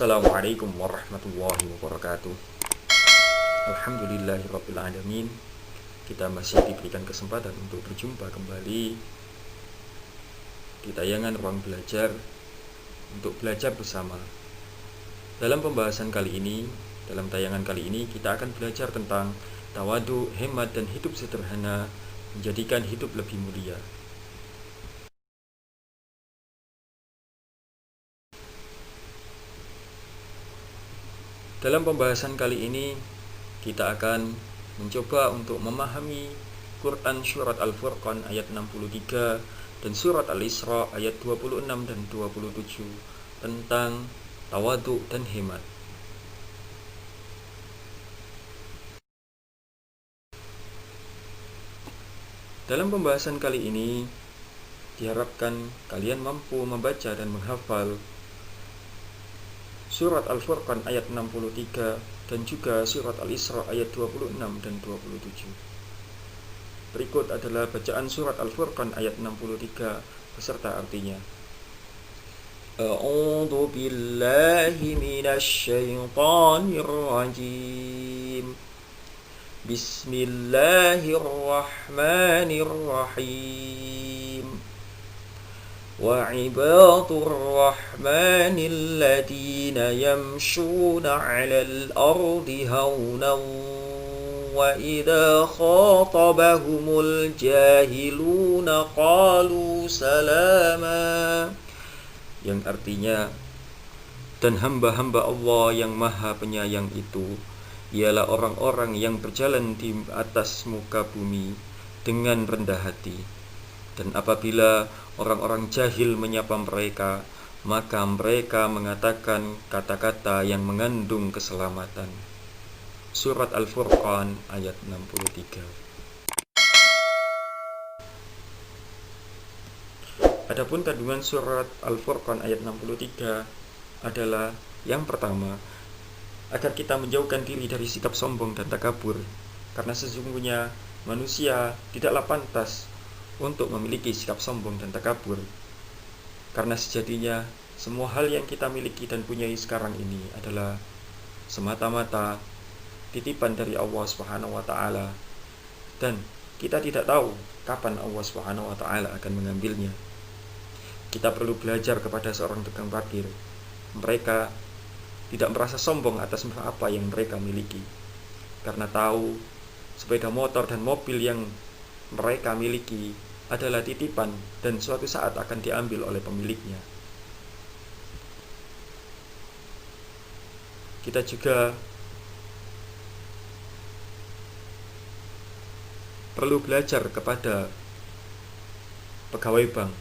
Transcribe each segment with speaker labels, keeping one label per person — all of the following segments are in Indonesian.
Speaker 1: Assalamualaikum warahmatullahi wabarakatuh. Alhamdulillahirrabbilalamin. Kita masih diberikan kesempatan untuk berjumpa kembali di tayangan Ruang Belajar untuk belajar bersama. Dalam tayangan kali ini kita akan belajar tentang tawadu, hemat, dan hidup sederhana menjadikan hidup lebih mulia. Dalam pembahasan kali ini kita akan mencoba untuk memahami Quran surat Al-Furqan ayat 63 dan surat Al-Isra ayat 26 dan 27 tentang tawadu dan hemat. Dalam pembahasan kali ini diharapkan kalian mampu membaca dan menghafal surat Al-Furqan ayat 63 dan juga surat Al-Isra ayat 26 dan 27. Berikut adalah bacaan surat Al-Furqan ayat 63 beserta artinya. A'udzu billahi minasy syaithanir rajim. Bismillahirrahmanirrahim. وعباد الرحمن الذين يمشون على الأرض هونا وإذا خاطبهم الجاهلون قالوا سلاما, yang artinya, dan hamba-hamba Allah yang maha penyayang itu ialah orang-orang yang berjalan di atas muka bumi dengan rendah hati, dan apabila orang-orang jahil menyapa mereka, maka mereka mengatakan kata-kata yang mengandung keselamatan. Surat Al-Furqan ayat 63. Adapun kandungan surat Al-Furqan ayat 63 adalah yang pertama, agar kita menjauhkan diri dari sikap sombong dan takabur, karena sesungguhnya manusia tidaklah pantas untuk memiliki sikap sombong dan takabur, karena sejatinya semua hal yang kita miliki dan punyai sekarang ini adalah semata-mata titipan dari Allah Subhanahu wa taala, dan kita tidak tahu kapan Allah Subhanahu wa taala akan mengambilnya. Kita perlu belajar kepada seorang tukang parkir. Mereka tidak merasa sombong atas apa yang mereka miliki, karena tahu sepeda motor dan mobil yang mereka miliki adalah titipan dan suatu saat akan diambil oleh pemiliknya. Kita juga perlu belajar kepada pegawai bank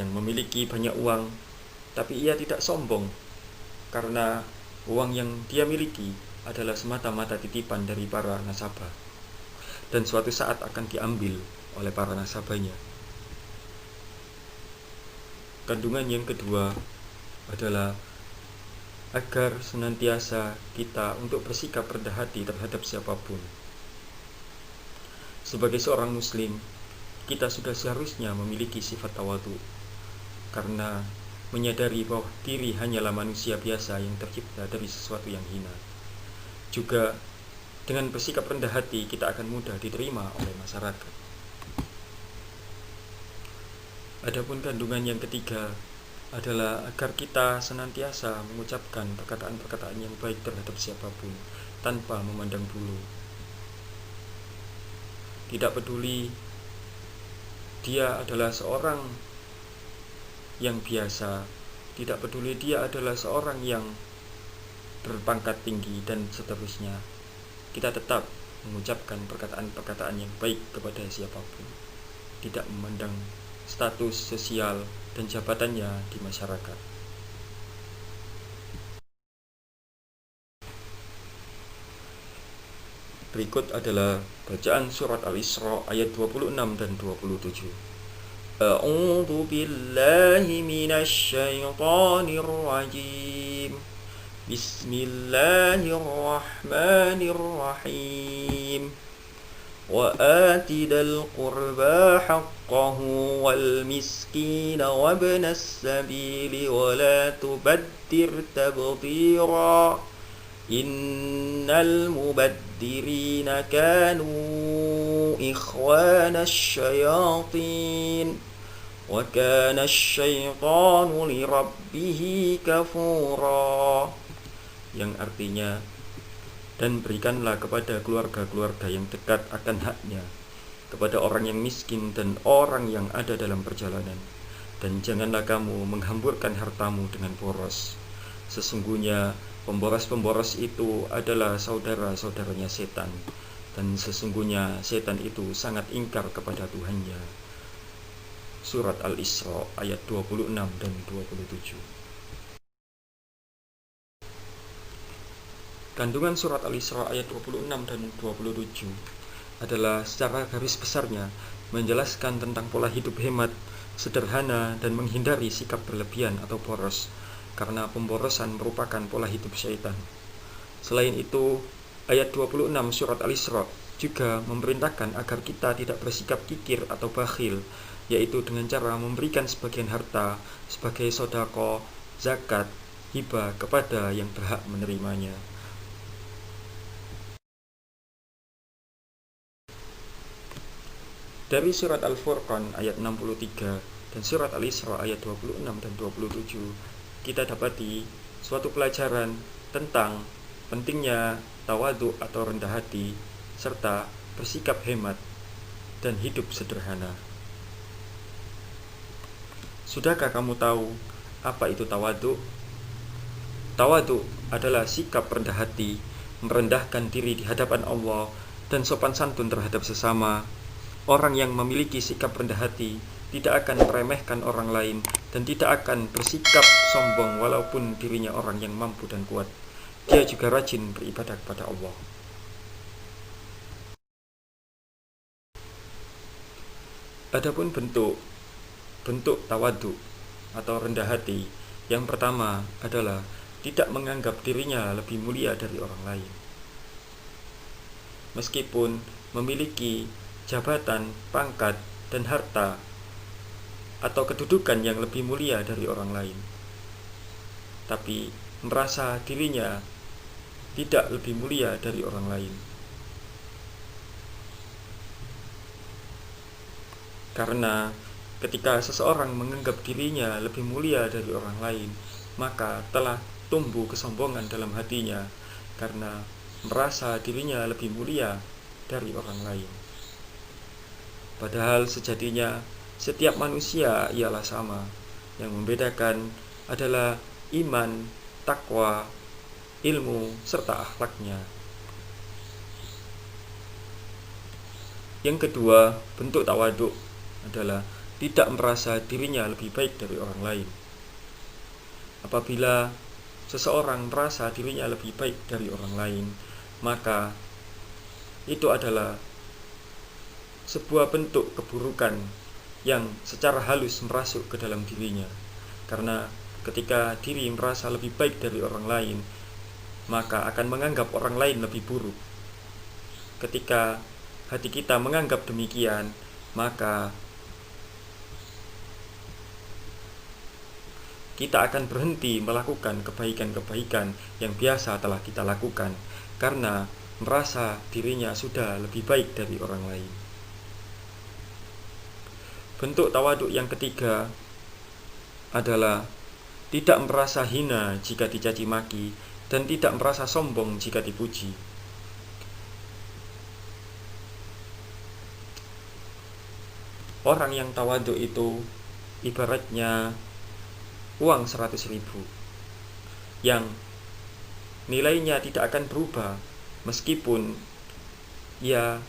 Speaker 1: yang memiliki banyak uang, tapi ia tidak sombong karena uang yang dia miliki adalah semata-mata titipan dari para nasabah, dan suatu saat akan diambil oleh para nasabahnya. Kandungan yang kedua adalah agar senantiasa kita untuk bersikap rendah hati terhadap siapapun. Sebagai seorang muslim, kita sudah seharusnya memiliki sifat tawadu, karena menyadari bahwa diri hanyalah manusia biasa yang tercipta dari sesuatu yang hina. Juga dengan bersikap rendah hati kita akan mudah diterima oleh masyarakat. Adapun kandungan yang ketiga adalah agar kita senantiasa mengucapkan perkataan-perkataan yang baik terhadap siapapun tanpa memandang bulu. Tidak peduli dia adalah seorang yang biasa, tidak peduli dia adalah seorang yang berpangkat tinggi dan seterusnya. Kita tetap mengucapkan perkataan-perkataan yang baik kepada siapapun, tidak memandang status sosial dan jabatannya di masyarakat. Berikut adalah bacaan surat Al-Isra ayat 26 dan 27. A'udzu billahi minasy syaithanir rajim. Bismillahirrahmanirrahim. وآت ذا القربى حقه حقه والمسكين وابن السبيل ولا تبذر تبذيرا إن المبذرين كانوا إخوان الشياطين وكان الشيطان لربه كفورا, yang artinya, dan berikanlah kepada keluarga-keluarga yang dekat akan haknya, kepada orang yang miskin dan orang yang ada dalam perjalanan, dan janganlah kamu menghamburkan hartamu dengan boros. Sesungguhnya pemboros-pemboros itu adalah saudara-saudaranya setan, dan sesungguhnya setan itu sangat ingkar kepada Tuhannya. Surat Al-Isra ayat 26 dan 27. Kandungan surat Al-Isra ayat 26 dan 27 adalah secara garis besarnya menjelaskan tentang pola hidup hemat, sederhana, dan menghindari sikap berlebihan atau boros, karena pemborosan merupakan pola hidup syaitan. Selain itu, ayat 26 surat Al-Isra juga memerintahkan agar kita tidak bersikap kikir atau bakhil, yaitu dengan cara memberikan sebagian harta sebagai sodako, zakat, hibah kepada yang berhak menerimanya. Dari surat Al-Furqan ayat 63 dan surat Al-Isra ayat 26 dan 27, kita dapati suatu pelajaran tentang pentingnya tawadhu atau rendah hati, serta bersikap hemat dan hidup sederhana. Sudahkah kamu tahu apa itu tawadhu? Tawadhu adalah sikap rendah hati, merendahkan diri di hadapan Allah, dan sopan santun terhadap sesama. Orang yang memiliki sikap rendah hati tidak akan meremehkan orang lain dan tidak akan bersikap sombong walaupun dirinya orang yang mampu dan kuat. Dia juga rajin beribadah kepada Allah. Adapun bentuk tawadhu atau rendah hati, yang pertama adalah tidak menganggap dirinya lebih mulia dari orang lain, meskipun memiliki jabatan, pangkat, dan harta atau kedudukan yang lebih mulia dari orang lain, tapi merasa dirinya tidak lebih mulia dari orang lain. Karena ketika seseorang menganggap dirinya lebih mulia dari orang lain, maka telah tumbuh kesombongan dalam hatinya karena merasa dirinya lebih mulia dari orang lain. Padahal sejatinya setiap manusia ialah sama. Yang membedakan adalah iman, takwa, ilmu, serta akhlaknya. Yang kedua, bentuk tawadhu adalah tidak merasa dirinya lebih baik dari orang lain. Apabila seseorang merasa dirinya lebih baik dari orang lain, maka itu adalah sebuah bentuk keburukan yang secara halus merasuk ke dalam dirinya. Karena ketika diri merasa lebih baik dari orang lain, maka akan menganggap orang lain lebih buruk. Ketika hati kita menganggap demikian, maka kita akan berhenti melakukan kebaikan-kebaikan yang biasa telah kita lakukan, karena merasa dirinya sudah lebih baik dari orang lain. Bentuk tawadhu yang ketiga adalah tidak merasa hina jika dicaci maki dan tidak merasa sombong jika dipuji. Orang yang tawadhu itu ibaratnya uang 100.000 yang nilainya tidak akan berubah meskipun ia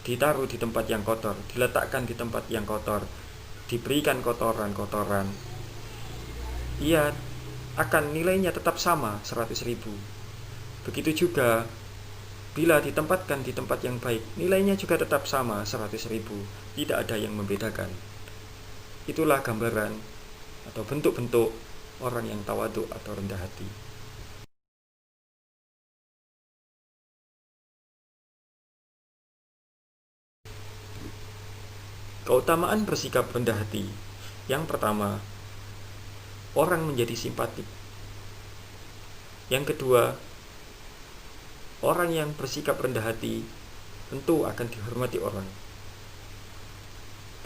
Speaker 1: ditaruh di tempat yang kotor, diletakkan di tempat yang kotor, diberikan kotoran-kotoran, ia akan nilainya tetap sama 100.000. Begitu juga bila ditempatkan di tempat yang baik, nilainya juga tetap sama 100.000, tidak ada yang membedakan. Itulah gambaran atau bentuk-bentuk orang yang tawadhu atau rendah hati. Keutamaan bersikap rendah hati. Yang pertama, orang menjadi simpatik. Yang kedua, orang yang bersikap rendah hati tentu akan dihormati orang.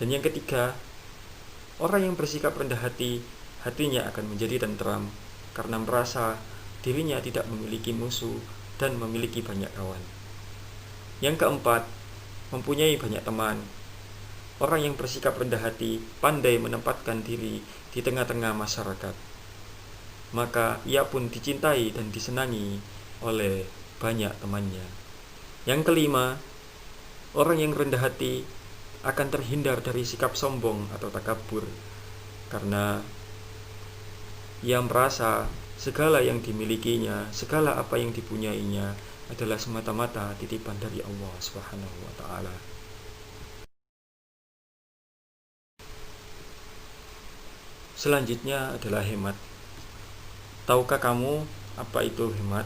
Speaker 1: Dan yang ketiga, orang yang bersikap rendah hati, hatinya akan menjadi tentram karena merasa dirinya tidak memiliki musuh dan memiliki banyak kawan. Yang keempat, mempunyai banyak teman. Orang yang bersikap rendah hati pandai menempatkan diri di tengah-tengah masyarakat. Maka ia pun dicintai dan disenangi oleh banyak temannya. Yang kelima, orang yang rendah hati akan terhindar dari sikap sombong atau takabur, karena ia merasa segala yang dimilikinya, segala apa yang dipunyainya adalah semata-mata titipan dari Allah Subhanahu wa taala. Selanjutnya adalah hemat. Tahukah kamu apa itu hemat?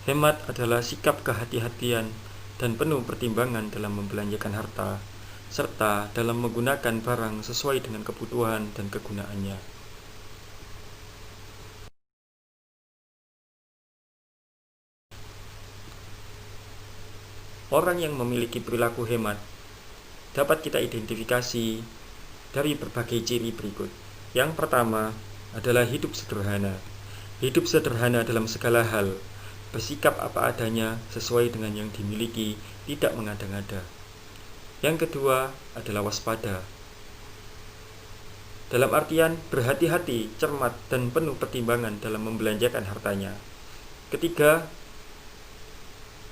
Speaker 1: Hemat adalah sikap kehati-hatian dan penuh pertimbangan dalam membelanjakan harta, serta dalam menggunakan barang sesuai dengan kebutuhan dan kegunaannya. Orang yang memiliki perilaku hemat dapat kita identifikasi dari berbagai ciri berikut. Yang pertama adalah hidup sederhana. Hidup sederhana dalam segala hal, bersikap apa adanya sesuai dengan yang dimiliki, tidak mengada-ngada. Yang kedua adalah waspada. Dalam artian berhati-hati, cermat, dan penuh pertimbangan dalam membelanjakan hartanya. Ketiga,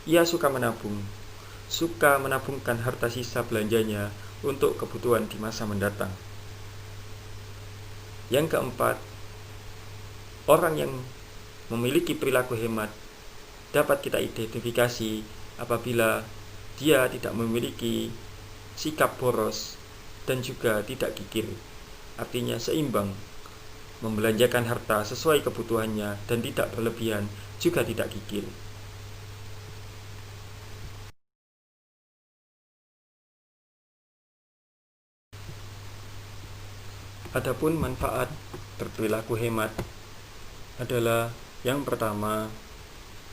Speaker 1: ia suka menabungkan harta sisa belanjanya untuk kebutuhan di masa mendatang. Yang keempat, orang yang memiliki perilaku hemat dapat kita identifikasi apabila dia tidak memiliki sikap boros dan juga tidak kikir. Artinya seimbang, membelanjakan harta sesuai kebutuhannya dan tidak berlebihan, juga tidak kikir. Adapun manfaat berperilaku hemat adalah yang pertama,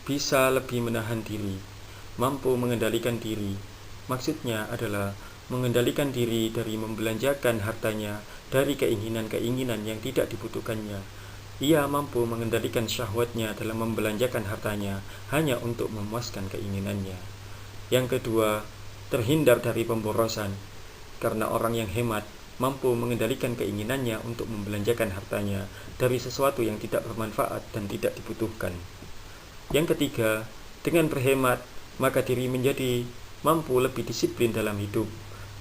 Speaker 1: bisa lebih menahan diri, mampu mengendalikan diri. Maksudnya adalah mengendalikan diri dari membelanjakan hartanya dari keinginan-keinginan yang tidak dibutuhkannya. Ia mampu mengendalikan syahwatnya dalam membelanjakan hartanya hanya untuk memuaskan keinginannya. Yang kedua, terhindar dari pemborosan, karena orang yang hemat mampu mengendalikan keinginannya untuk membelanjakan hartanya dari sesuatu yang tidak bermanfaat dan tidak dibutuhkan. Yang ketiga, dengan berhemat, maka diri menjadi mampu lebih disiplin dalam hidup,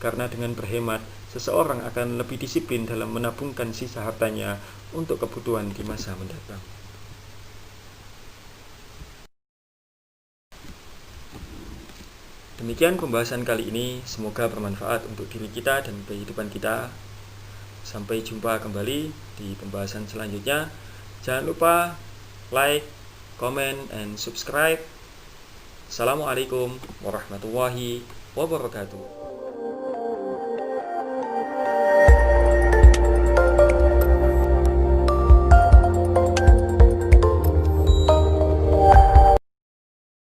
Speaker 1: karena dengan berhemat, seseorang akan lebih disiplin dalam menabungkan sisa hartanya untuk kebutuhan di masa mendatang. Demikian pembahasan kali ini, semoga bermanfaat untuk diri kita dan kehidupan kita. Sampai jumpa kembali di pembahasan selanjutnya. Jangan lupa like, comment, and subscribe. Assalamualaikum warahmatullahi wabarakatuh.